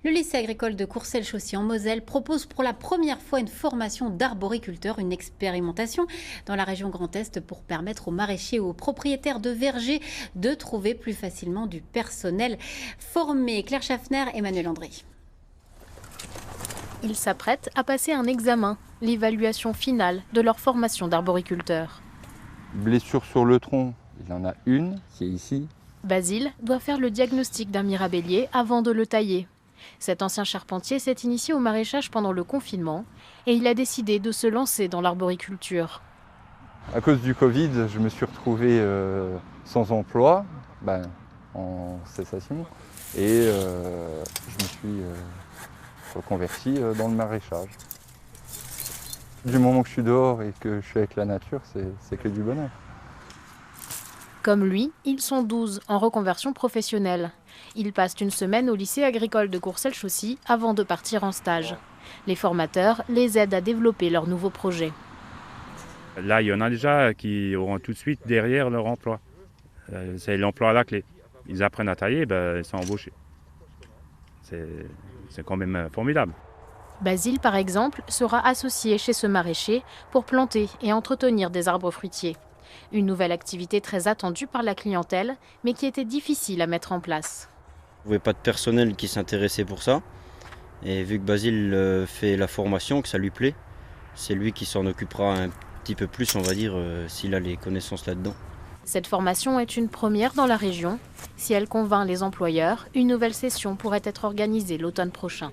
Le lycée agricole de Courcelles-Chaussy en Moselle propose pour la première fois une formation d'arboriculteur, une expérimentation dans la région Grand Est pour permettre aux maraîchers et aux propriétaires de vergers de trouver plus facilement du personnel formé. Claire Schaffner, Emmanuel André. Ils s'apprêtent à passer un examen, l'évaluation finale de leur formation d'arboriculteur. Blessure sur le tronc, il y en a une qui est ici. Basile doit faire le diagnostic d'un mirabellier avant de le tailler. Cet ancien charpentier s'est initié au maraîchage pendant le confinement et il a décidé de se lancer dans l'arboriculture. À cause du Covid, je me suis retrouvé sans emploi, en cessation, et je me suis reconverti dans le maraîchage. Du moment que je suis dehors et que je suis avec la nature, c'est que du bonheur. Comme lui, ils sont 12 en reconversion professionnelle. Ils passent une semaine au lycée agricole de Courcelles-Chaussy avant de partir en stage. Les formateurs les aident à développer leurs nouveaux projets. Là, il y en a déjà qui auront tout de suite derrière leur emploi. C'est l'emploi à la clé. Ils apprennent à tailler, ils sont embauchés. C'est quand même formidable. Basile, par exemple, sera associé chez ce maraîcher pour planter et entretenir des arbres fruitiers. Une nouvelle activité très attendue par la clientèle, mais qui était difficile à mettre en place. Il n'y avait pas de personnel qui s'intéressait pour ça. Et vu que Basile fait la formation, que ça lui plaît, c'est lui qui s'en occupera un petit peu plus, on va dire, s'il a les connaissances là-dedans. Cette formation est une première dans la région. Si elle convainc les employeurs, une nouvelle session pourrait être organisée l'automne prochain.